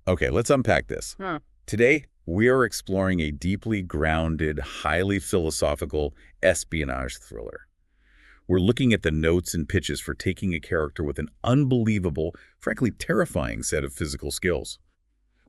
Okay, let's unpack this. Huh. Today, we are exploring a deeply grounded, highly philosophical espionage thriller. We're looking at the notes and pitches for taking a character with an unbelievable, frankly terrifying set of physical skills.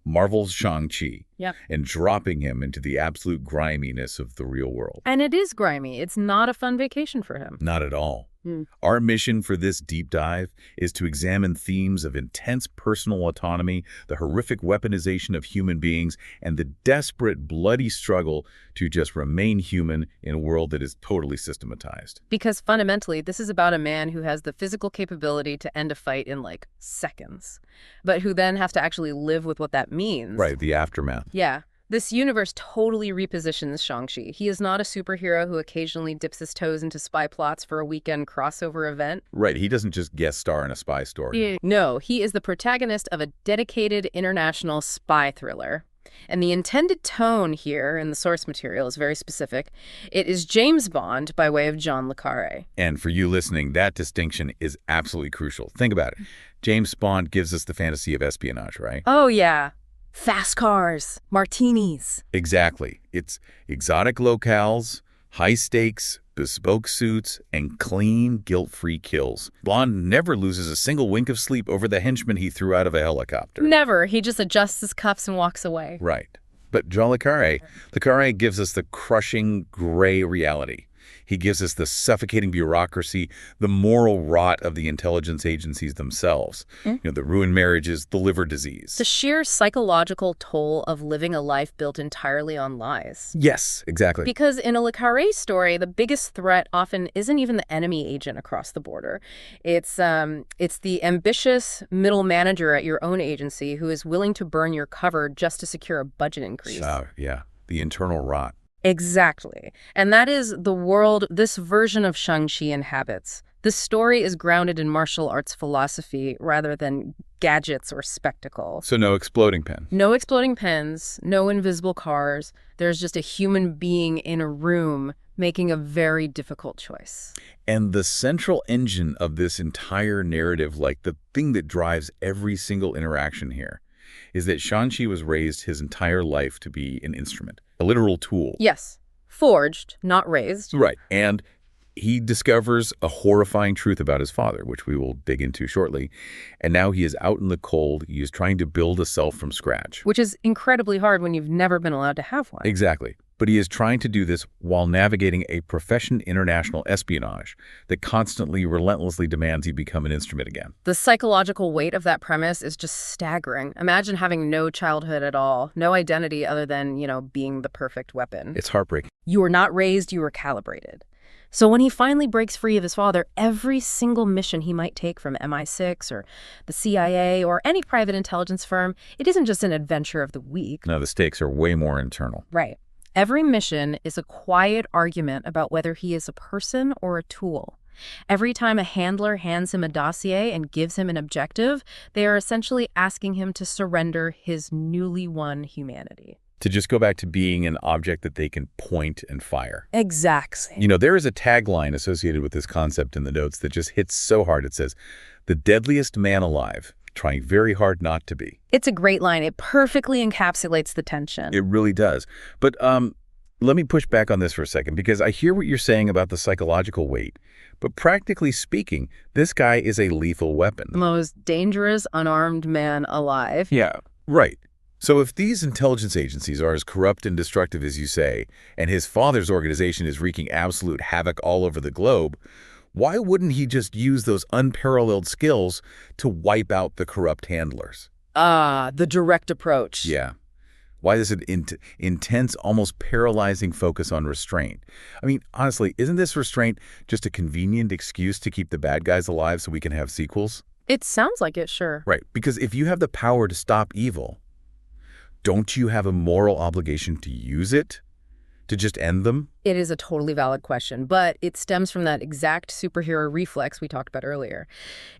Marvel's Shang-Chi, Yeah. and dropping him into the absolute griminess of the real world. And it is grimy. It's not a fun vacation for him. Not at all. Hmm. Our mission for this deep dive is to examine themes of intense personal autonomy, the horrific weaponization of human beings, and the desperate, bloody struggle to just remain human in a world that is totally systematized. Because fundamentally, this is about a man who has the physical capability to end a fight in, like, seconds, but who then has to actually live with what that means. Right, the aftermath. Yeah. This universe totally repositions Shang-Chi. He is not a superhero who occasionally dips his toes into spy plots for a weekend crossover event. Right, he doesn't just guest star in a spy story. No, he is the protagonist of a dedicated international spy thriller. And the intended tone here in the source material is very specific. It is James Bond by way of John le Carré. And for you listening, that distinction is absolutely crucial. Think about it. James Bond gives us the fantasy of espionage, right? Oh, yeah. Fast cars, martinis. Exactly. It's exotic locales, high stakes, bespoke suits, and clean, guilt-free kills. Bond never loses a single wink of sleep over the henchman he threw out of a helicopter. Never. He just adjusts his cuffs and walks away. Right. But John le Carré gives us the crushing gray reality. He gives us the suffocating bureaucracy, the moral rot of the intelligence agencies themselves. The ruined marriages, the liver disease. The sheer psychological toll of living a life built entirely on lies. Yes, exactly. Because in a le Carré story, the biggest threat often isn't even the enemy agent across the border. It's the ambitious middle manager at your own agency who is willing to burn your cover just to secure a budget increase. Yeah, the internal rot. Exactly. And that is the world this version of Shang-Chi inhabits. This story is grounded in martial arts philosophy rather than gadgets or spectacle. So no exploding pen. No exploding pens, no invisible cars. There's just a human being in a room making a very difficult choice. And the central engine of this entire narrative, like the thing that drives every single interaction here, is that Shang-Chi was raised his entire life to be an instrument, a literal tool. Yes. Forged, not raised. Right. And he discovers a horrifying truth about his father, which we will dig into shortly. And now he is out in the cold. He is trying to build a self from scratch. Which is incredibly hard when you've never been allowed to have one. Exactly. But he is trying to do this while navigating a profession international espionage that constantly, relentlessly demands he become an instrument again. The psychological weight of that premise is just staggering. Imagine having no childhood at all, no identity other than, being the perfect weapon. It's heartbreaking. You were not raised, you were calibrated. So when he finally breaks free of his father, every single mission he might take from MI6 or the CIA or any private intelligence firm, it isn't just an adventure of the week. No, the stakes are way more internal. Right. Every mission is a quiet argument about whether he is a person or a tool. Every time a handler hands him a dossier and gives him an objective, they are essentially asking him to surrender his newly won humanity. To just go back to being an object that they can point and fire. Exactly. There is a tagline associated with this concept in the notes that just hits so hard. It says, "The deadliest man alive, trying very hard not to be." It's a great line. It perfectly encapsulates the tension. It really does. But let me push back on this for a second, because I hear what you're saying about the psychological weight. But practically speaking, this guy is a lethal weapon. The most dangerous unarmed man alive. Yeah, right. So if these intelligence agencies are as corrupt and destructive as you say, and his father's organization is wreaking absolute havoc all over the globe, why wouldn't he just use those unparalleled skills to wipe out the corrupt handlers? The direct approach. Yeah. Why this intense, almost paralyzing focus on restraint? I mean, honestly, isn't this restraint just a convenient excuse to keep the bad guys alive so we can have sequels? It sounds like it, sure. Right, because if you have the power to stop evil, don't you have a moral obligation to use it? To just end them? It is a totally valid question, but it stems from that exact superhero reflex we talked about earlier.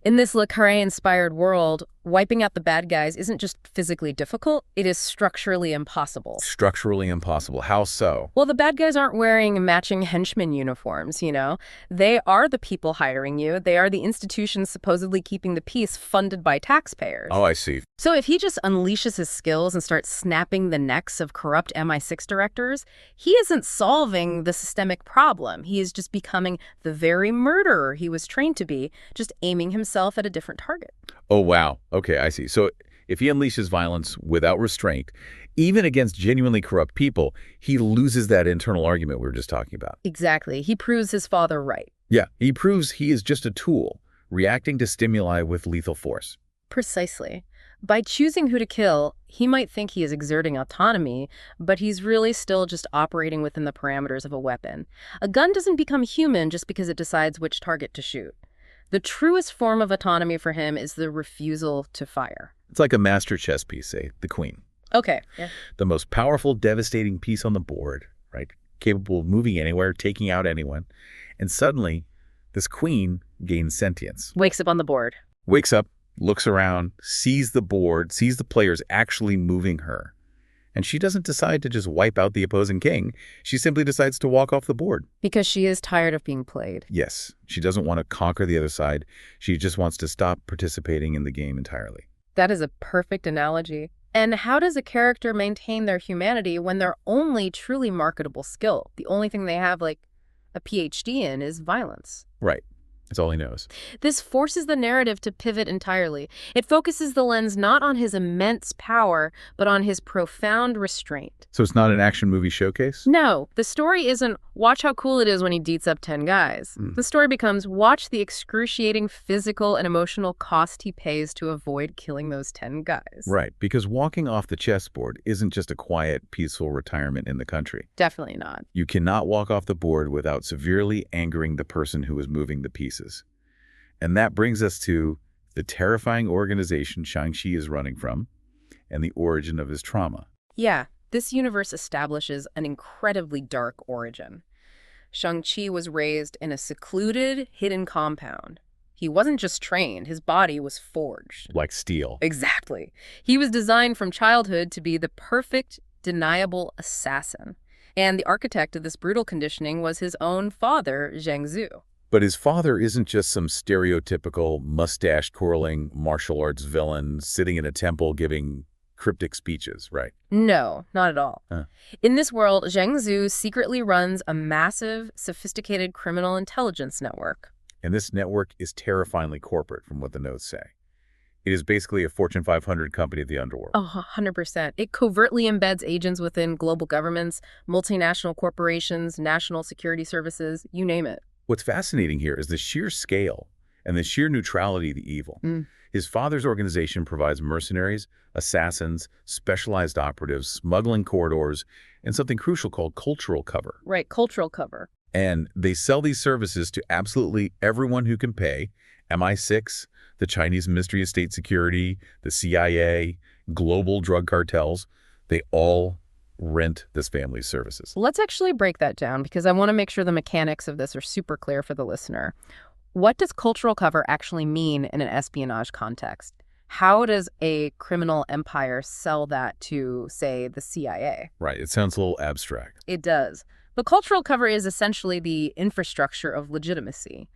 In this Le Carré-inspired world, wiping out the bad guys isn't just physically difficult, it is structurally impossible. Structurally impossible. How so? Well, the bad guys aren't wearing matching henchman uniforms, you know? They are the people hiring you. They are the institutions supposedly keeping the peace funded by taxpayers. Oh, I see. So if he just unleashes his skills and starts snapping the necks of corrupt MI6 directors, he isn't solving the systemic problem. He is just becoming the very murderer he was trained to be, just aiming himself at a different target. Oh, wow. Okay, I see. So if he unleashes violence without restraint, even against genuinely corrupt people, he loses that internal argument we were just talking about. Exactly. He proves his father right. Yeah, he proves he is just a tool, reacting to stimuli with lethal force. Precisely. By choosing who to kill, he might think he is exerting autonomy, but he's really still just operating within the parameters of a weapon. A gun doesn't become human just because it decides which target to shoot. The truest form of autonomy for him is the refusal to fire. It's like a master chess piece, say, the queen. Okay. Yeah. The most powerful, devastating piece on the board, right? Capable of moving anywhere, taking out anyone. And suddenly, this queen gains sentience. Wakes up on the board. Wakes up, looks around, sees the board, sees the players actually moving her. And she doesn't decide to just wipe out the opposing king. She simply decides to walk off the board. Because she is tired of being played. Yes, she doesn't want to conquer the other side. She just wants to stop participating in the game entirely. That is a perfect analogy. And how does a character maintain their humanity when their only truly marketable skill, the only thing they have like a PhD in, is violence? Right. That's all he knows. This forces the narrative to pivot entirely. It focuses the lens not on his immense power, but on his profound restraint. So it's not an action movie showcase? No, the story isn't, watch how cool it is when he deets up 10 guys. The story becomes, watch the excruciating physical and emotional cost he pays to avoid killing those 10 guys. Right, because walking off the chessboard isn't just a quiet, peaceful retirement in the country. Definitely not. You cannot walk off the board without severely angering the person who is moving the pieces. And that brings us to the terrifying organization Shang-Chi is running from and the origin of his trauma. Yeah, this universe establishes an incredibly dark origin. Shang-Chi was raised in a secluded, hidden compound. He wasn't just trained, his body was forged. Like steel. Exactly. He was designed from childhood to be the perfect, deniable assassin. And the architect of this brutal conditioning was his own father, Zhang Zhu. But his father isn't just some stereotypical mustache-twirling martial arts villain sitting in a temple giving cryptic speeches, right? No, not at all. Huh. In this world, Zhang Zhu secretly runs a massive, sophisticated criminal intelligence network. And this network is terrifyingly corporate, from what the notes say. It is basically a Fortune 500 company of the underworld. Oh, 100%. It covertly embeds agents within global governments, multinational corporations, national security services, you name it. What's fascinating here is the sheer scale and the sheer neutrality of the evil. His father's organization provides mercenaries, assassins, specialized operatives, smuggling corridors, and something crucial called cultural cover. Right, cultural cover. And they sell these services to absolutely everyone who can pay. MI6, the Chinese Ministry of State Security, the CIA, global drug cartels, they all rent this family's services. Let's actually break that down because I want to make sure the mechanics of this are super clear for the listener. What does cultural cover actually mean in an espionage context? How does a criminal empire sell that to, say, the CIA? Right. It sounds a little abstract. It does. But cultural cover is essentially the infrastructure of legitimacy.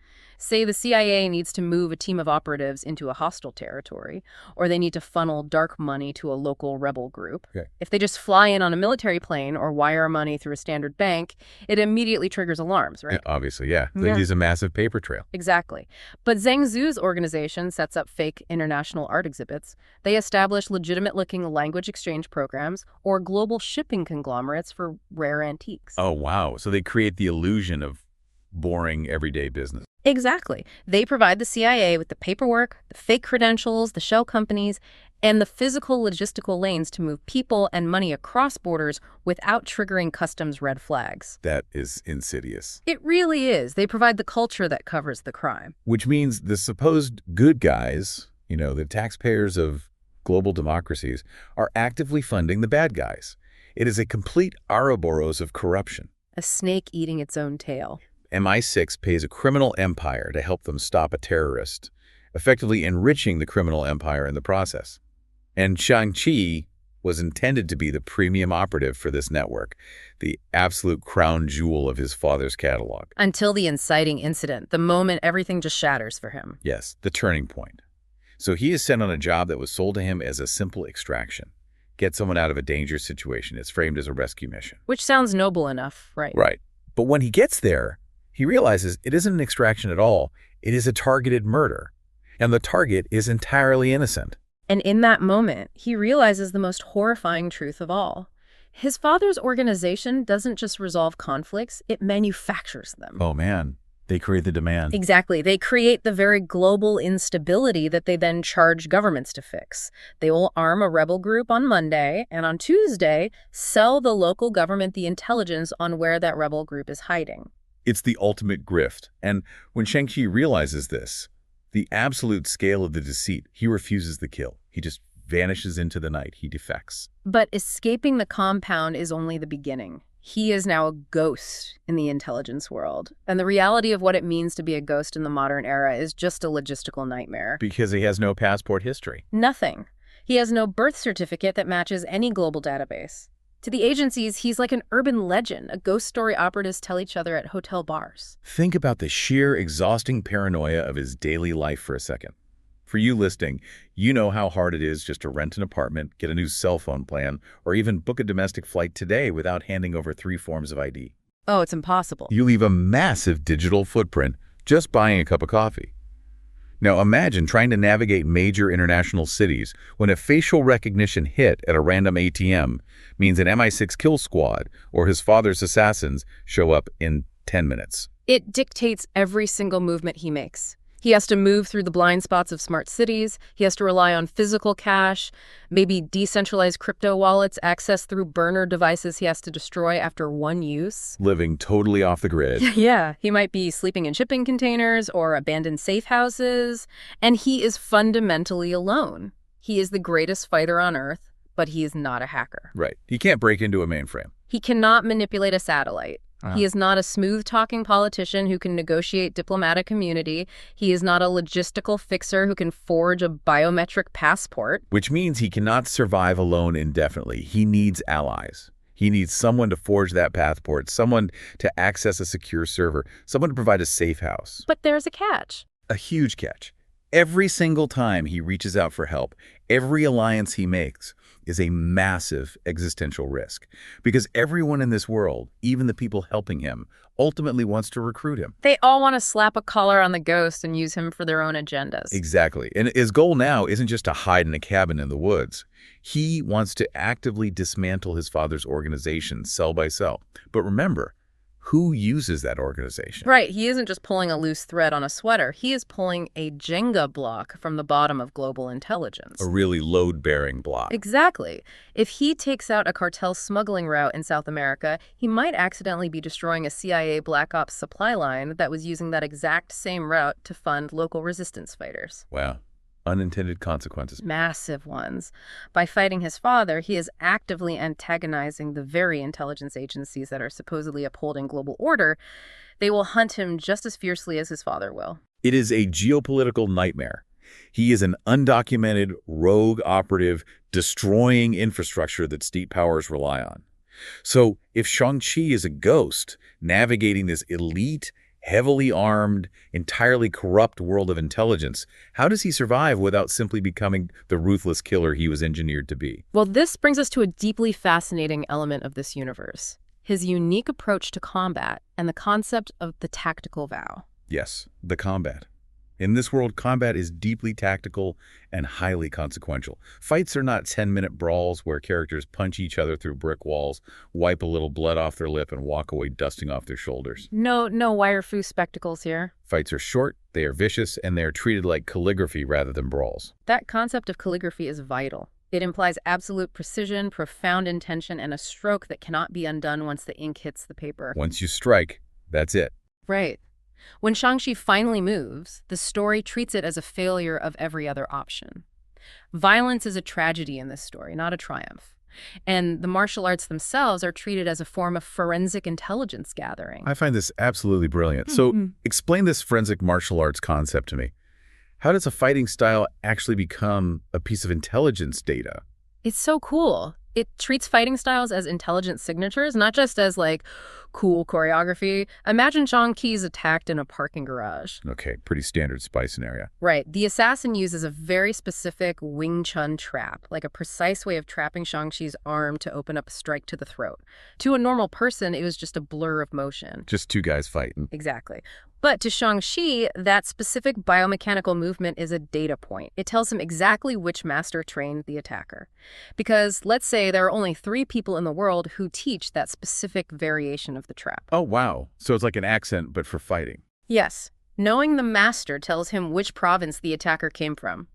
Say the CIA needs to move a team of operatives into a hostile territory, or they need to funnel dark money to a local rebel group. Okay. If they just fly in on a military plane or wire money through a standard bank, it immediately triggers alarms, right? Yeah, obviously, yeah. They use a massive paper trail. Exactly. But Zhang Zhu's organization sets up fake international art exhibits. They establish legitimate-looking language exchange programs or global shipping conglomerates for rare antiques. Oh, wow. So they create the illusion of boring everyday business. Exactly. They provide the CIA with the paperwork, the fake credentials, the shell companies, and the physical logistical lanes to move people and money across borders without triggering customs red flags. That is insidious. It really is. They provide the culture that covers the crime. Which means the supposed good guys, you know, the taxpayers of global democracies, are actively funding the bad guys. It is a complete Ouroboros of corruption. a snake eating its own tail. MI6 pays a criminal empire to help them stop a terrorist, effectively enriching the criminal empire in the process. And Shang-Chi was intended to be the premium operative for this network, the absolute crown jewel of his father's catalog. Until the inciting incident, the moment everything just shatters for him. Yes, the turning point. So he is sent on a job that was sold to him as a simple extraction. Get someone out of a dangerous situation. It's framed as a rescue mission. Which sounds noble enough, right? Right. But when he gets there, he realizes it isn't an extraction at all. It is a targeted murder. And the target is entirely innocent. And in that moment, he realizes the most horrifying truth of all. His father's organization doesn't just resolve conflicts, it manufactures them. Oh man, they create the demand. Exactly. They create the very global instability that they then charge governments to fix. They will arm a rebel group on Monday, and on Tuesday, sell the local government the intelligence on where that rebel group is hiding. It's the ultimate grift. And when Shang-Chi realizes this, the absolute scale of the deceit, he refuses the kill. He just vanishes into the night. He defects. But escaping the compound is only the beginning. He is now a ghost in the intelligence world. And the reality of what it means to be a ghost in the modern era is just a logistical nightmare. Because he has no passport history. Nothing. He has no birth certificate that matches any global database. To the agencies, he's like an urban legend, a ghost story operatives tell each other at hotel bars. Think about the sheer exhausting paranoia of his daily life for a second. For you listening, you know how hard it is just to rent an apartment, get a new cell phone plan, or even book a domestic flight today without handing over 3 forms of ID. Oh, it's impossible. You leave a massive digital footprint just buying a cup of coffee. Now imagine trying to navigate major international cities when a facial recognition hit at a random ATM means an MI6 kill squad or his father's assassins show up in 10 minutes. It dictates every single movement he makes. He has to move through the blind spots of smart cities. He has to rely on physical cash, maybe decentralized crypto wallets accessed through burner devices he has to destroy after one use. Living totally off the grid. Yeah, he might be sleeping in shipping containers or abandoned safe houses. And he is fundamentally alone. He is the greatest fighter on Earth, but he is not a hacker. Right. He can't break into a mainframe. He cannot manipulate a satellite. He is not a smooth-talking politician who can negotiate diplomatic immunity. He is not a logistical fixer who can forge a biometric passport. Which means he cannot survive alone indefinitely. He needs allies. He needs someone to forge that passport, someone to access a secure server, someone to provide a safe house. But there's a catch. A huge catch. Every single time he reaches out for help, every alliance he makes is a massive existential risk. Because everyone in this world, even the people helping him, ultimately wants to recruit him. They all want to slap a collar on the ghost and use him for their own agendas. Exactly. And his goal now isn't just to hide in a cabin in the woods. He wants to actively dismantle his father's organization cell by cell. But remember, who uses that organization? Right. He isn't just pulling a loose thread on a sweater. He is pulling a Jenga block from the bottom of global intelligence. A really load-bearing block. Exactly. If he takes out a cartel smuggling route in South America, he might accidentally be destroying a CIA Black Ops supply line that was using that exact same route to fund local resistance fighters. Wow. Unintended consequences. Massive ones. By fighting his father, he is actively antagonizing the very intelligence agencies that are supposedly upholding global order. They will hunt him just as fiercely as his father will. It is a geopolitical nightmare. He is an undocumented, rogue operative destroying infrastructure that state powers rely on. So if Shang-Chi is a ghost navigating this elite, heavily armed, entirely corrupt world of intelligence, how does he survive without simply becoming the ruthless killer he was engineered to be? Well, this brings us to a deeply fascinating element of this universe, his unique approach to combat and the concept of the tactical vow. Yes, the combat. In this world, combat is deeply tactical and highly consequential. Fights are not 10-minute brawls where characters punch each other through brick walls, wipe a little blood off their lip, and walk away dusting off their shoulders. No wire-foo spectacles here. Fights are short, they are vicious, and they are treated like calligraphy rather than brawls. That concept of calligraphy is vital. It implies absolute precision, profound intention, and a stroke that cannot be undone once the ink hits the paper. Once you strike, that's it. Right. When Shang-Chi finally moves, the story treats it as a failure of every other option. Violence is a tragedy in this story, not a triumph. And the martial arts themselves are treated as a form of forensic intelligence gathering. I find this absolutely brilliant. So explain this forensic martial arts concept to me. How does a fighting style actually become a piece of intelligence data? It's so cool. It treats fighting styles as intelligent signatures, not just as, like, cool choreography. Imagine Shang-Chi's attacked in a parking garage. Okay, pretty standard spy scenario. Right. The assassin uses a very specific Wing Chun trap, like a precise way of trapping Shang-Chi's arm to open up a strike to the throat. To a normal person, it was just a blur of motion. Just two guys fighting. Exactly. But to Shang-Chi, that specific biomechanical movement is a data point. It tells him exactly which master trained the attacker. Because let's say there are only 3 people in the world who teach that specific variation of the trap. Oh, wow. So it's like an accent, but for fighting. Yes. Knowing the master tells him which province the attacker came from.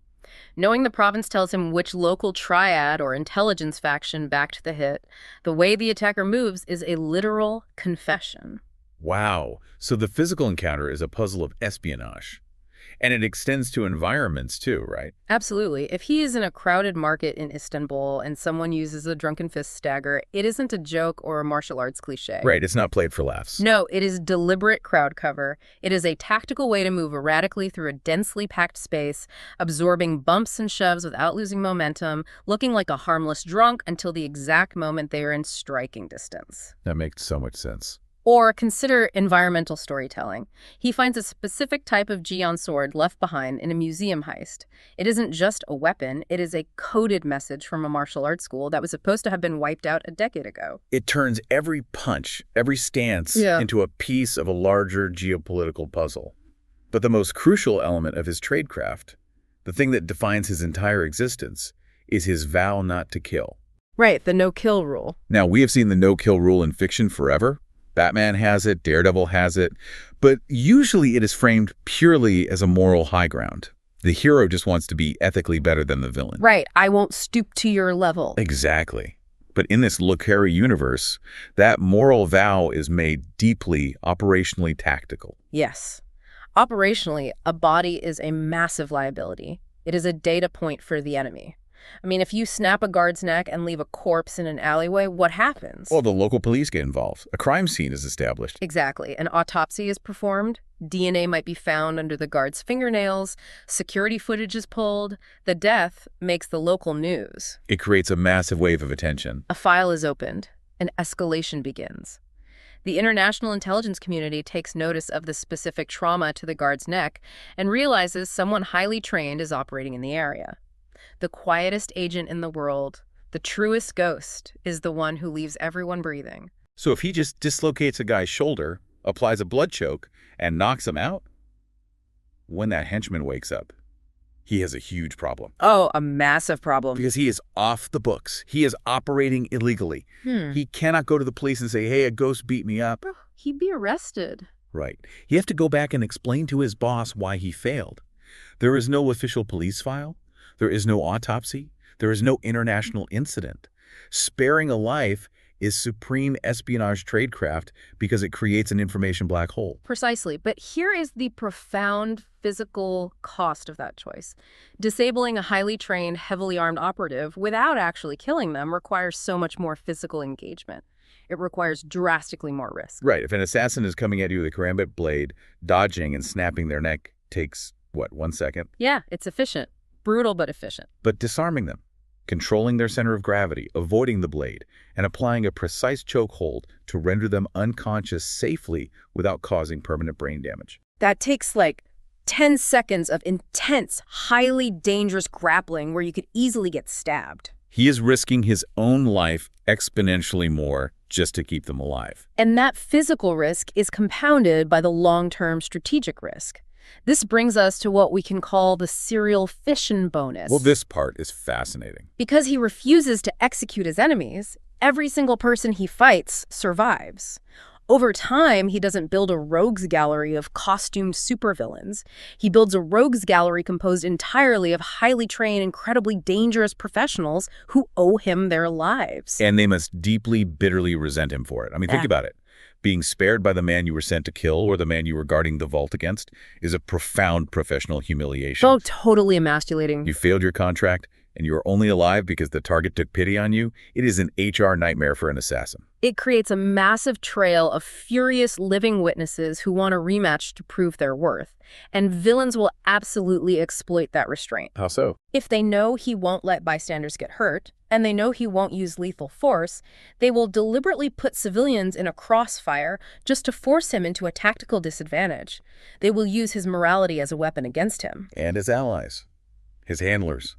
Knowing the province tells him which local triad or intelligence faction backed the hit. The way the attacker moves is a literal confession. Wow. So the physical encounter is a puzzle of espionage. And it extends to environments too, right? Absolutely. If he is in a crowded market in Istanbul and someone uses a drunken fist stagger, it isn't a joke or a martial arts cliche. Right. It's not played for laughs. No, it is deliberate crowd cover. It is a tactical way to move erratically through a densely packed space, absorbing bumps and shoves without losing momentum, looking like a harmless drunk until the exact moment they are in striking distance. That makes so much sense. Or consider environmental storytelling. He finds a specific type of Geon sword left behind in a museum heist. It isn't just a weapon, it is a coded message from a martial arts school that was supposed to have been wiped out a decade ago. It turns every punch, every stance into a piece of a larger geopolitical puzzle. But the most crucial element of his tradecraft, the thing that defines his entire existence, is his vow not to kill. Right, the no-kill rule. Now, we have seen the no-kill rule in fiction forever. Batman has it, Daredevil has it, but usually it is framed purely as a moral high ground. The hero just wants to be ethically better than the villain. Right, I won't stoop to your level. Exactly. But in this Le Carré universe, that moral vow is made deeply operationally tactical. Yes. Operationally, a body is a massive liability. It is a data point for the enemy. I mean, if you snap a guard's neck and leave a corpse in an alleyway, what happens? Well, the local police get involved. A crime scene is established. Exactly. An autopsy is performed. DNA might be found under the guard's fingernails. Security footage is pulled. The death makes the local news. It creates a massive wave of attention. A file is opened. An escalation begins. The international intelligence community takes notice of the specific trauma to the guard's neck and realizes someone highly trained is operating in the area. The quietest agent in the world, the truest ghost, is the one who leaves everyone breathing. So if he just dislocates a guy's shoulder, applies a blood choke, and knocks him out, when that henchman wakes up, he has a huge problem. Oh, a massive problem. Because he is off the books. He is operating illegally. He cannot go to the police and say, hey, a ghost beat me up. He'd be arrested. Right. He has to go back and explain to his boss why he failed. There is no official police file. There is no autopsy. There is no international incident. Sparing a life is supreme espionage tradecraft because it creates an information black hole. Precisely. But here is the profound physical cost of that choice. Disabling a highly trained, heavily armed operative without actually killing them requires so much more physical engagement. It requires drastically more risk. Right. If an assassin is coming at you with a karambit blade, dodging and snapping their neck takes, what, 1 second? Yeah, it's efficient. Brutal but efficient. But disarming them, controlling their center of gravity, avoiding the blade, and applying a precise chokehold to render them unconscious safely without causing permanent brain damage. That takes like 10 seconds of intense, highly dangerous grappling where you could easily get stabbed. He is risking his own life exponentially more just to keep them alive. And that physical risk is compounded by the long-term strategic risk. This brings us to what we can call the serial fission bonus. Well, this part is fascinating. Because he refuses to execute his enemies, every single person he fights survives. Over time, he doesn't build a rogues gallery of costumed supervillains. He builds a rogues gallery composed entirely of highly trained, incredibly dangerous professionals who owe him their lives. And they must deeply, bitterly resent him for it. I mean, think about it. Being spared by the man you were sent to kill or the man you were guarding the vault against is a profound professional humiliation. Oh, totally emasculating. You failed your contract. and you are only alive because the target took pity on you, it is an HR nightmare for an assassin. It creates a massive trail of furious living witnesses who want a rematch to prove their worth. And villains will absolutely exploit that restraint. How so? If they know he won't let bystanders get hurt, and they know he won't use lethal force, they will deliberately put civilians in a crossfire just to force him into a tactical disadvantage. They will use his morality as a weapon against him. And his allies, his handlers.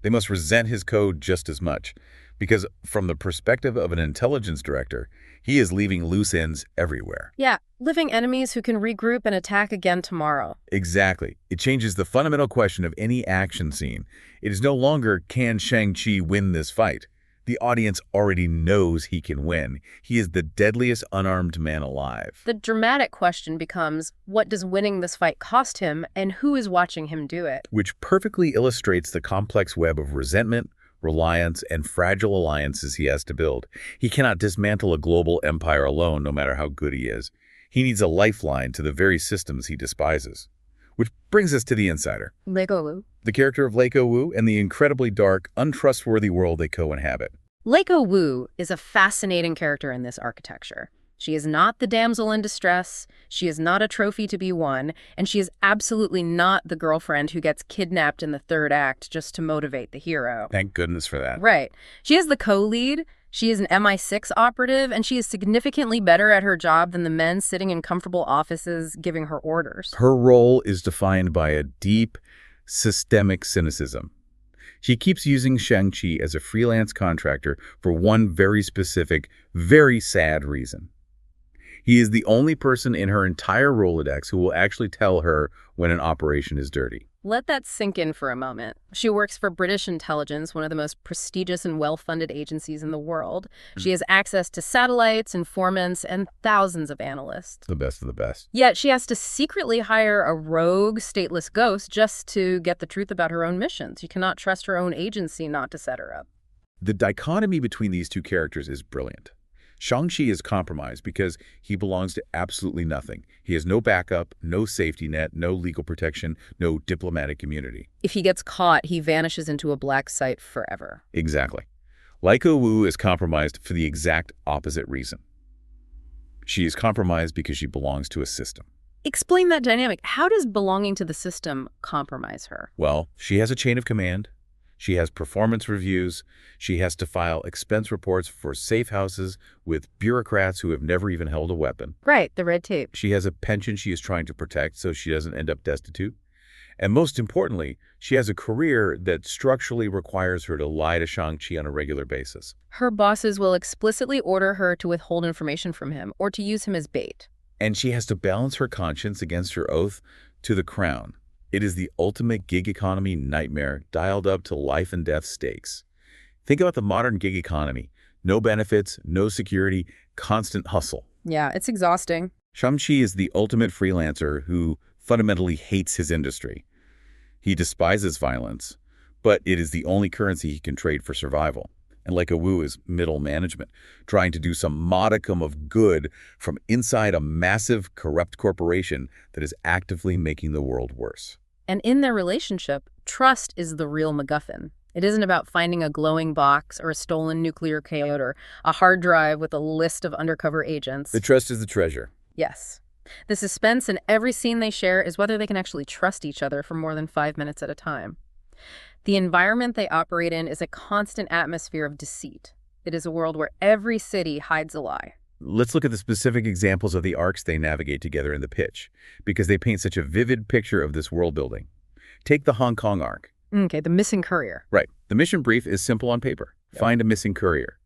They must resent his code just as much, because from the perspective of an intelligence director, he is leaving loose ends everywhere. Yeah, living enemies who can regroup and attack again tomorrow. Exactly. It changes the fundamental question of any action scene. It is no longer, can Shang-Chi win this fight? The audience already knows he can win. He is the deadliest unarmed man alive. The dramatic question becomes, what does winning this fight cost him, and who is watching him do it? Which perfectly illustrates the complex web of resentment, reliance, and fragile alliances he has to build. He cannot dismantle a global empire alone, no matter how good he is. He needs a lifeline to the very systems he despises. Which brings us to the insider. Lego Wu. The character of Lego Wu and the incredibly dark, untrustworthy world they co-inhabit. Lego Wu is a fascinating character in this architecture. She is not the damsel in distress, she is not a trophy to be won, and she is absolutely not the girlfriend who gets kidnapped in the third act just to motivate the hero. Thank goodness for that. Right. She is the co-lead, she is an MI6 operative, and she is significantly better at her job than the men sitting in comfortable offices giving her orders. Her role is defined by a deep, systemic cynicism. She keeps using Shang-Chi as a freelance contractor for one very specific, very sad reason. He is the only person in her entire Rolodex who will actually tell her when an operation is dirty. Let that sink in for a moment. She works for British intelligence, one of the most prestigious and well-funded agencies in the world. She has access to satellites, informants, and thousands of analysts. The best of the best. Yet she has to secretly hire a rogue, stateless ghost just to get the truth about her own missions. You cannot trust her own agency not to set her up. The dichotomy between these two characters is brilliant. Shang-Chi is compromised because he belongs to absolutely nothing. He has no backup, no safety net, no legal protection, no diplomatic immunity. If he gets caught, he vanishes into a black site forever. Exactly. Lego Wu is compromised for the exact opposite reason. She is compromised because she belongs to a system. Explain that dynamic. How does belonging to the system compromise her? Well, she has a chain of command. She has performance reviews. She has to file expense reports for safe houses with bureaucrats who have never even held a weapon. Right, the red tape. She has a pension she is trying to protect so she doesn't end up destitute. And most importantly, she has a career that structurally requires her to lie to Shang-Chi on a regular basis. Her bosses will explicitly order her to withhold information from him or to use him as bait. And she has to balance her conscience against her oath to the crown. It is the ultimate gig economy nightmare dialed up to life and death stakes. Think about the modern gig economy. No benefits, no security, constant hustle. Yeah, it's exhausting. Shang-Chi is the ultimate freelancer who fundamentally hates his industry. He despises violence, but it is the only currency he can trade for survival. And Lego Wu is middle management, trying to do some modicum of good from inside a massive, corrupt corporation that is actively making the world worse. And in their relationship, trust is the real MacGuffin. It isn't about finding a glowing box or a stolen nuclear code or a hard drive with a list of undercover agents. The trust is the treasure. Yes. The suspense in every scene they share is whether they can actually trust each other for more than 5 minutes at a time. The environment they operate in is a constant atmosphere of deceit. It is a world where every city hides a lie. Let's look at the specific examples of the arcs they navigate together in the pitch, because they paint such a vivid picture of this world building. Take the Hong Kong arc. Okay, the missing courier. Right. The mission brief is simple on paper. Yep. Find a missing courier.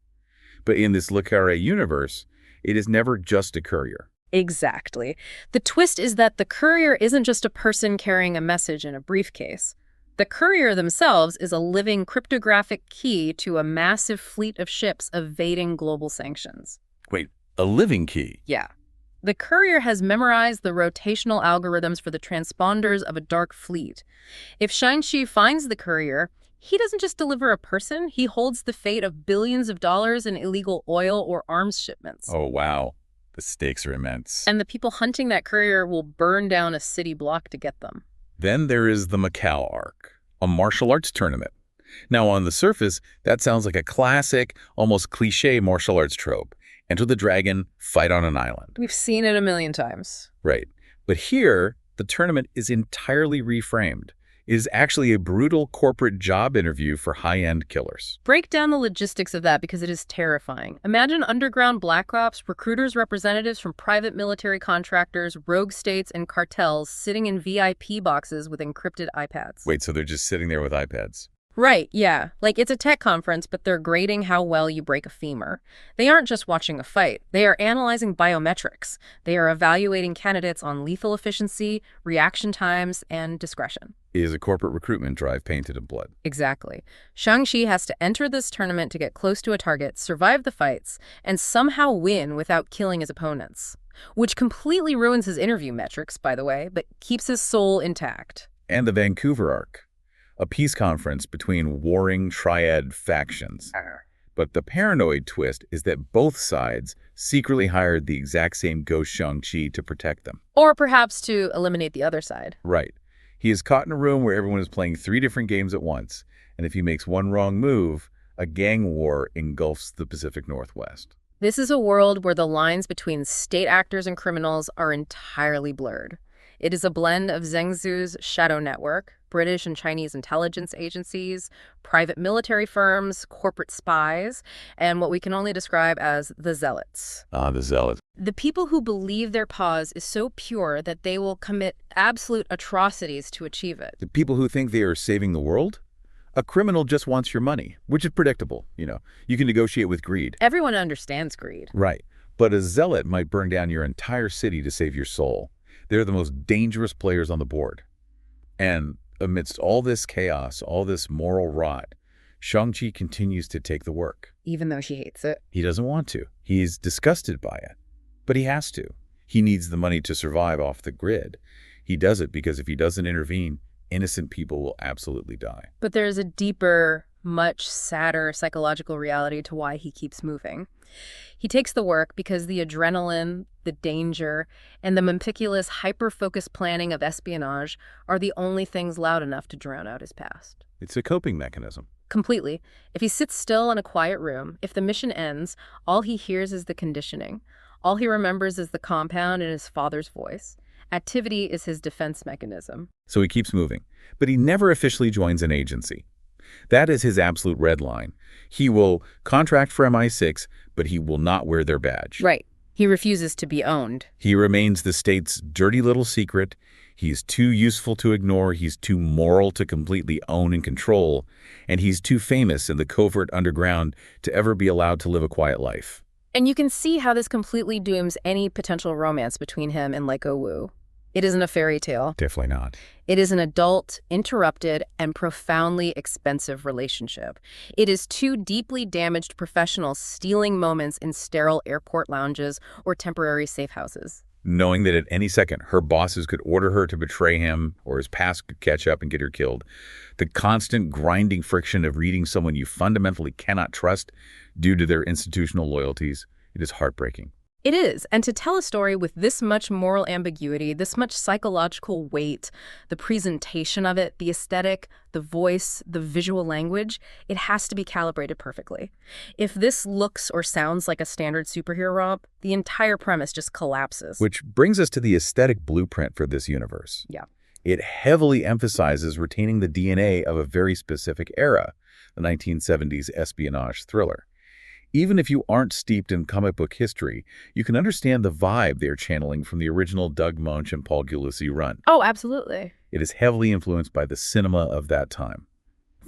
But in this Le Carré universe, it is never just a courier. Exactly. The twist is that the courier isn't just a person carrying a message in a briefcase. The courier themselves is a living cryptographic key to a massive fleet of ships evading global sanctions. Wait, a living key? Yeah. The courier has memorized the rotational algorithms for the transponders of a dark fleet. If Shang-Chi finds the courier, he doesn't just deliver a person, he holds the fate of billions of dollars in illegal oil or arms shipments. Oh, wow. The stakes are immense. And the people hunting that courier will burn down a city block to get them. Then there is the Macau arc, a martial arts tournament. Now, on the surface, that sounds like a classic, almost cliché martial arts trope. Enter the dragon, fight on an island. We've seen it a million times. Right. But here, the tournament is entirely reframed. It is actually a brutal corporate job interview for high-end killers. Break down the logistics of that because it is terrifying. Imagine underground black ops, recruiters, representatives from private military contractors, rogue states, and cartels sitting in VIP boxes with encrypted iPads. Wait, so they're just sitting there with iPads? Right, yeah. Like it's a tech conference, but they're grading how well you break a femur. They aren't just watching a fight. They are analyzing biometrics. They are evaluating candidates on lethal efficiency, reaction times, and discretion. It is a corporate recruitment drive painted in blood. Exactly. Shang-Chi has to enter this tournament to get close to a target, survive the fights, and somehow win without killing his opponents. Which completely ruins his interview metrics, by the way, but keeps his soul intact. And the Vancouver arc. A peace conference between warring triad factions. But the paranoid twist is that both sides secretly hired the exact same ghost Shang-Chi to protect them. Or perhaps to eliminate the other side. Right. He is caught in a room where everyone is playing 3 different games at once, and if he makes one wrong move, a gang war engulfs the Pacific Northwest. This is a world where the lines between state actors and criminals are entirely blurred. It is a blend of Zhengzhu's shadow network, British and Chinese intelligence agencies, private military firms, corporate spies, and what we can only describe as the zealots. The zealots. The people who believe their cause is so pure that they will commit absolute atrocities to achieve it. The people who think they are saving the world? A criminal just wants your money, which is predictable. You can negotiate with greed. Everyone understands greed. Right. But a zealot might burn down your entire city to save your soul. They're the most dangerous players on the board. And amidst all this chaos, all this moral rot, Shang-Chi continues to take the work. Even though she hates it. He doesn't want to. He's disgusted by it. But he has to. He needs the money to survive off the grid. He does it because if he doesn't intervene, innocent people will absolutely die. But there's a deeper, much sadder psychological reality to why he keeps moving. He takes the work because the adrenaline, the danger, and the meticulous, hyper-focused planning of espionage are the only things loud enough to drown out his past. It's a coping mechanism. Completely. If he sits still in a quiet room, if the mission ends, all he hears is the conditioning. All he remembers is the compound and his father's voice. Activity is his defense mechanism. So he keeps moving. But he never officially joins an agency. That is his absolute red line. He will contract for MI6, but he will not wear their badge. Right. He refuses to be owned. He remains the state's dirty little secret. He's too useful to ignore. He's too moral to completely own and control. And he's too famous in the covert underground to ever be allowed to live a quiet life. And you can see how this completely dooms any potential romance between him and Leiko Wu. It isn't a fairy tale. Definitely not. It is an adult, interrupted, and profoundly expensive relationship. It is 2 deeply damaged professionals stealing moments in sterile airport lounges or temporary safe houses. Knowing that at any second her bosses could order her to betray him or his past could catch up and get her killed. The constant grinding friction of reading someone you fundamentally cannot trust due to their institutional loyalties, it is heartbreaking. It is, and to tell a story with this much moral ambiguity, this much psychological weight, the presentation of it, the aesthetic, the voice, the visual language, it has to be calibrated perfectly. If this looks or sounds like a standard superhero romp, the entire premise just collapses. Which brings us to the aesthetic blueprint for this universe. Yeah. It heavily emphasizes retaining the DNA of a very specific era, the 1970s espionage thriller. Even if you aren't steeped in comic book history, you can understand the vibe they're channeling from the original Doug Moench and Paul Giuliani run. Oh, absolutely. It is heavily influenced by the cinema of that time.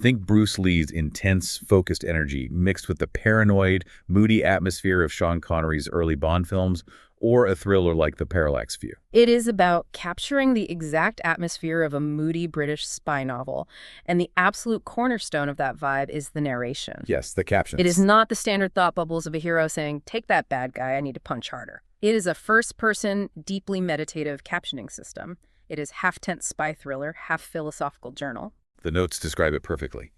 Think Bruce Lee's intense, focused energy mixed with the paranoid, moody atmosphere of Sean Connery's early Bond films, or a thriller like The Parallax View. It is about capturing the exact atmosphere of a moody British spy novel, and the absolute cornerstone of that vibe is the narration. Yes, the captions. It is not the standard thought bubbles of a hero saying, "Take that bad guy, I need to punch harder." It is a first-person, deeply meditative captioning system. It is half-tense spy thriller, half-philosophical journal. The notes describe it perfectly.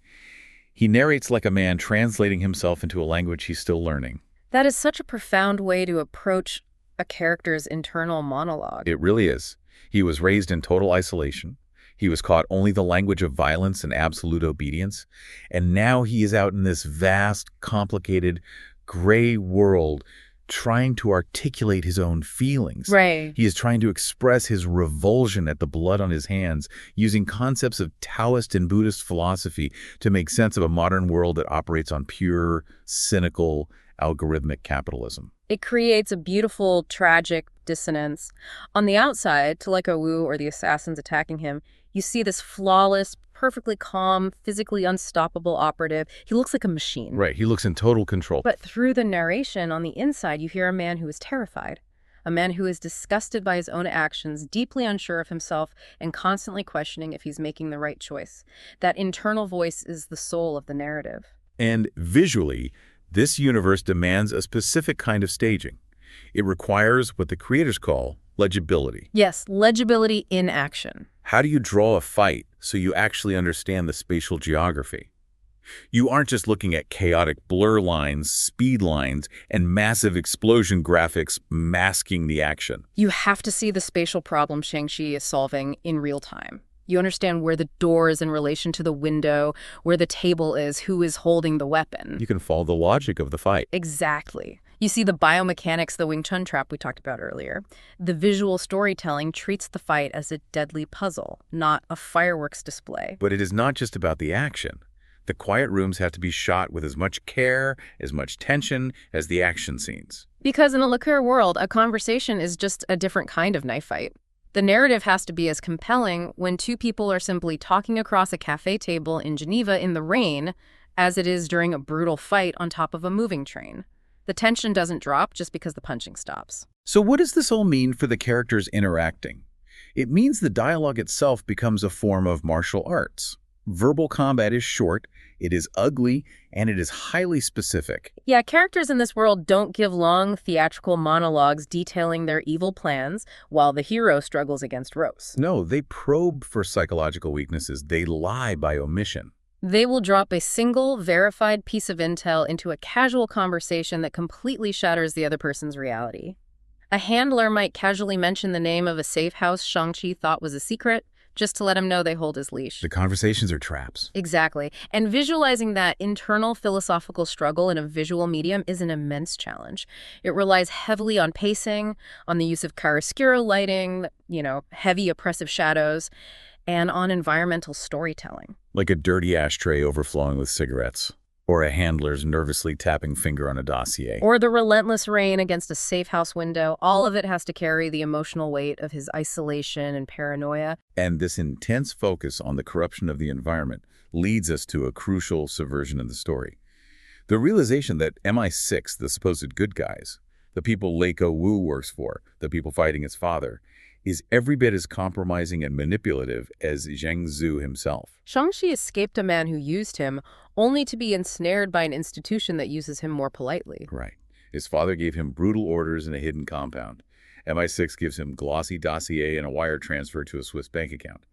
He narrates like a man translating himself into a language he's still learning. That is such a profound way to approach a character's internal monologue. It really is. He was raised in total isolation. He was caught only the language of violence and absolute obedience. And now he is out in this vast, complicated, gray world trying to articulate his own feelings. Right. He is trying to express his revulsion at the blood on his hands, using concepts of Taoist and Buddhist philosophy to make sense of a modern world that operates on pure, cynical, algorithmic capitalism. It creates a beautiful, tragic dissonance. On the outside, to like Wu or the assassins attacking him, you see this flawless, perfectly calm, physically unstoppable operative. He looks like a machine. Right, he looks in total control. But through the narration, on the inside, you hear a man who is terrified. A man who is disgusted by his own actions, deeply unsure of himself, and constantly questioning if he's making the right choice. That internal voice is the soul of the narrative. And visually, this universe demands a specific kind of staging. It requires what the creators call legibility. Yes, legibility in action. How do you draw a fight so you actually understand the spatial geography? You aren't just looking at chaotic blur lines, speed lines, and massive explosion graphics masking the action. You have to see the spatial problem Shang-Chi is solving in real time. You understand where the door is in relation to the window, where the table is, who is holding the weapon. You can follow the logic of the fight. Exactly. You see the biomechanics, the Wing Chun trap we talked about earlier. The visual storytelling treats the fight as a deadly puzzle, not a fireworks display. But it is not just about the action. The quiet rooms have to be shot with as much care, as much tension as the action scenes. Because in a liqueur world, a conversation is just a different kind of knife fight. The narrative has to be as compelling when two people are simply talking across a cafe table in Geneva in the rain as it is during a brutal fight on top of a moving train. The tension doesn't drop just because the punching stops. So what does this all mean for the characters interacting? It means the dialogue itself becomes a form of martial arts. Verbal combat is short, it is ugly, and it is highly specific. Yeah, characters in this world don't give long theatrical monologues detailing their evil plans while the hero struggles against Rose. No, they probe for psychological weaknesses. They lie by omission. They will drop a single, verified piece of intel into a casual conversation that completely shatters the other person's reality. A handler might casually mention the name of a safe house Shang-Chi thought was a secret, just to let him know they hold his leash. The conversations are traps. Exactly. And visualizing that internal philosophical struggle in a visual medium is an immense challenge. It relies heavily on pacing, on the use of chiaroscuro lighting, heavy oppressive shadows, and on environmental storytelling. Like a dirty ashtray overflowing with cigarettes. Or a handler's nervously tapping finger on a dossier. Or the relentless rain against a safe house window. All of it has to carry the emotional weight of his isolation and paranoia. And this intense focus on the corruption of the environment leads us to a crucial subversion in the story. The realization that MI6, the supposed good guys, the people Leiko Wu works for, the people fighting his father, is every bit as compromising and manipulative as Zheng Zhu himself. Shang-Chi escaped a man who used him, only to be ensnared by an institution that uses him more politely. Right. His father gave him brutal orders in a hidden compound. MI6 gives him glossy dossier and a wire transfer to a Swiss bank account.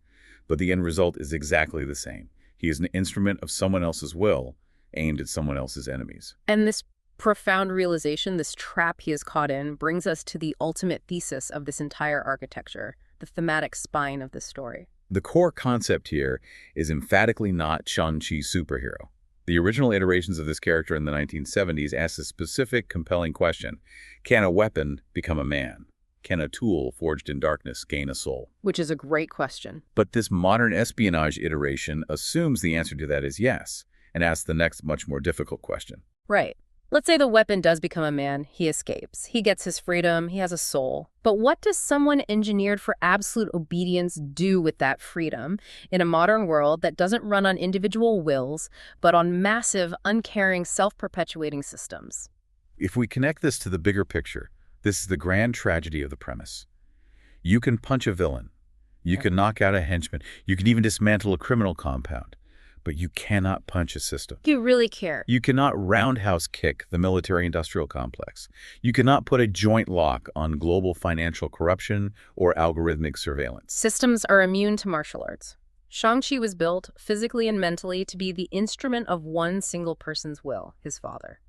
But the end result is exactly the same. He is an instrument of someone else's will, aimed at someone else's enemies. And this profound realization, this trap he is caught in, brings us to the ultimate thesis of this entire architecture, the thematic spine of this story. The core concept here is emphatically not Shang-Chi's superhero. The original iterations of this character in the 1970s asked a specific, compelling question. Can a weapon become a man? Can a tool forged in darkness gain a soul? Which is a great question. But this modern espionage iteration assumes the answer to that is yes, and asks the next much more difficult question. Right. Let's say the weapon does become a man, he escapes. He gets his freedom, he has a soul. But what does someone engineered for absolute obedience do with that freedom in a modern world that doesn't run on individual wills, but on massive, uncaring, self-perpetuating systems? If we connect this to the bigger picture, this is the grand tragedy of the premise. You can punch a villain. You can knock out a henchman. You can even dismantle a criminal compound. But you cannot punch a system. You really care. You cannot roundhouse kick the military-industrial complex. You cannot put a joint lock on global financial corruption or algorithmic surveillance. Systems are immune to martial arts. Shang-Chi was built, physically and mentally, to be the instrument of one single person's will, his father.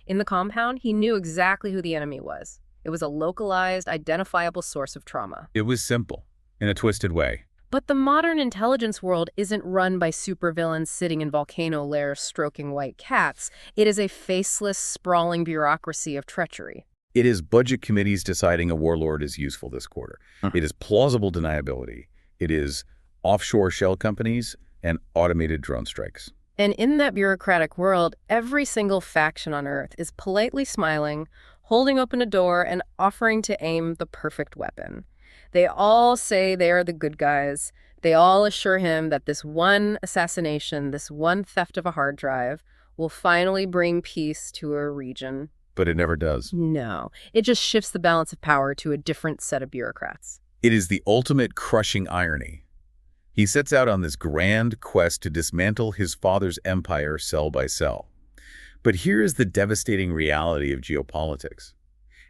In the compound, he knew exactly who the enemy was. It was a localized, identifiable source of trauma. It was simple, in a twisted way. But the modern intelligence world isn't run by supervillains sitting in volcano lairs stroking white cats. It is a faceless, sprawling bureaucracy of treachery. It is budget committees deciding a warlord is useful this quarter. It is plausible deniability. It is offshore shell companies and automated drone strikes. And in that bureaucratic world, every single faction on Earth is politely smiling, holding open a door, and offering to aim the perfect weapon. They all say they are the good guys. They all assure him that this one assassination, this one theft of a hard drive, will finally bring peace to a region. But it never does. No, it just shifts the balance of power to a different set of bureaucrats. It is the ultimate crushing irony. He sets out on this grand quest to dismantle his father's empire cell by cell. But here is the devastating reality of geopolitics.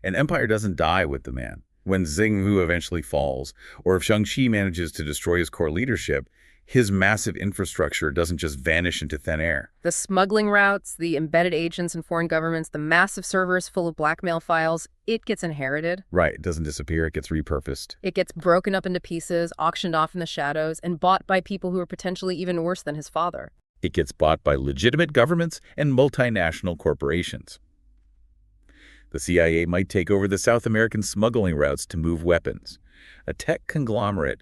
An empire doesn't die with the man. When Xingwu eventually falls, or if Shang-Chi manages to destroy his core leadership, his massive infrastructure doesn't just vanish into thin air. The smuggling routes, the embedded agents in foreign governments, the massive servers full of blackmail files, it gets inherited. Right, it doesn't disappear, it gets repurposed. It gets broken up into pieces, auctioned off in the shadows, and bought by people who are potentially even worse than his father. It gets bought by legitimate governments and multinational corporations. The CIA might take over the South American smuggling routes to move weapons. A tech conglomerate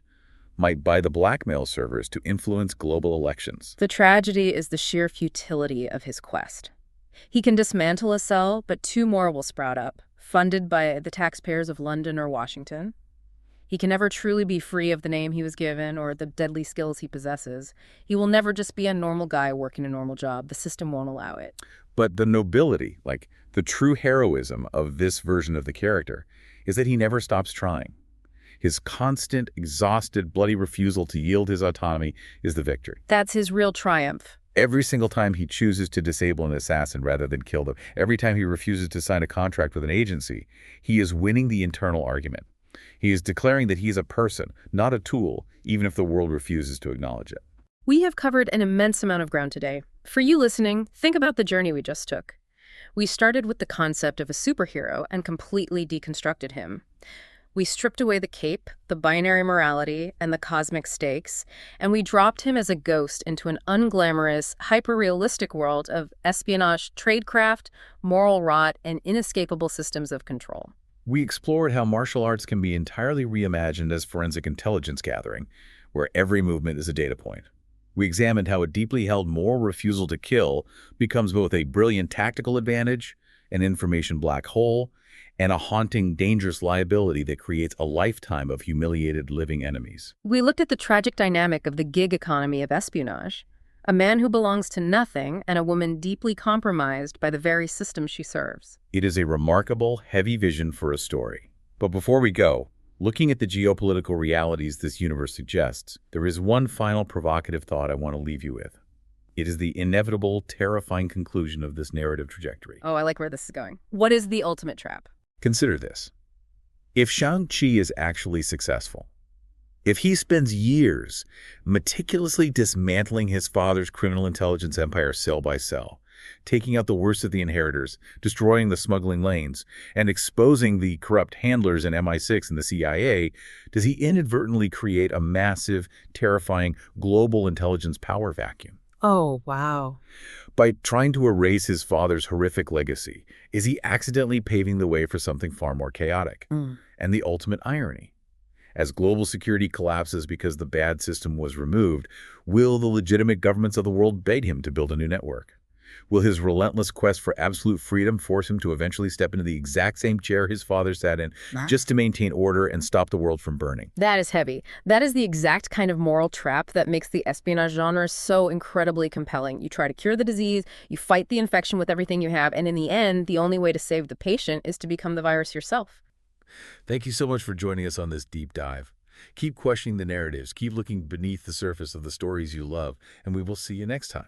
might buy the blackmail servers to influence global elections. The tragedy is the sheer futility of his quest. He can dismantle a cell, but two more will sprout up, funded by the taxpayers of London or Washington. He can never truly be free of the name he was given or the deadly skills he possesses. He will never just be a normal guy working a normal job. The system won't allow it. But the nobility, like the true heroism of this version of the character, is that he never stops trying. His constant, exhausted, bloody refusal to yield his autonomy is the victory. That's his real triumph. Every single time he chooses to disable an assassin rather than kill them, every time he refuses to sign a contract with an agency, he is winning the internal argument. He is declaring that he is a person, not a tool, even if the world refuses to acknowledge it. We have covered an immense amount of ground today. For you listening, think about the journey we just took. We started with the concept of a superhero and completely deconstructed him. We stripped away the cape, the binary morality, and the cosmic stakes, and we dropped him as a ghost into an unglamorous, hyper-realistic world of espionage, tradecraft, moral rot, and inescapable systems of control. We explored how martial arts can be entirely reimagined as forensic intelligence gathering, where every movement is a data point. We examined how a deeply held moral refusal to kill becomes both a brilliant tactical advantage, an information black hole, and a haunting, dangerous liability that creates a lifetime of humiliated living enemies. We looked at the tragic dynamic of the gig economy of espionage, a man who belongs to nothing and a woman deeply compromised by the very system she serves. It is a remarkable, heavy vision for a story. But before we go, looking at the geopolitical realities this universe suggests, there is one final provocative thought I want to leave you with. It is the inevitable, terrifying conclusion of this narrative trajectory. Oh, I like where this is going. What is the ultimate trap? Consider this. If Shang-Chi is actually successful, if he spends years meticulously dismantling his father's criminal intelligence empire cell by cell, taking out the worst of the inheritors, destroying the smuggling lanes, and exposing the corrupt handlers in MI6 and the CIA, does he inadvertently create a massive, terrifying global intelligence power vacuum? Oh, wow. By trying to erase his father's horrific legacy, is he accidentally paving the way for something far more chaotic? And the ultimate irony. As global security collapses because the bad system was removed, will the legitimate governments of the world beg him to build a new network? Will his relentless quest for absolute freedom force him to eventually step into the exact same chair his father sat in just to maintain order and stop the world from burning? That is heavy. That is the exact kind of moral trap that makes the espionage genre so incredibly compelling. You try to cure the disease, you fight the infection with everything you have, and in the end, the only way to save the patient is to become the virus yourself. Thank you so much for joining us on this deep dive. Keep questioning the narratives, keep looking beneath the surface of the stories you love, and we will see you next time.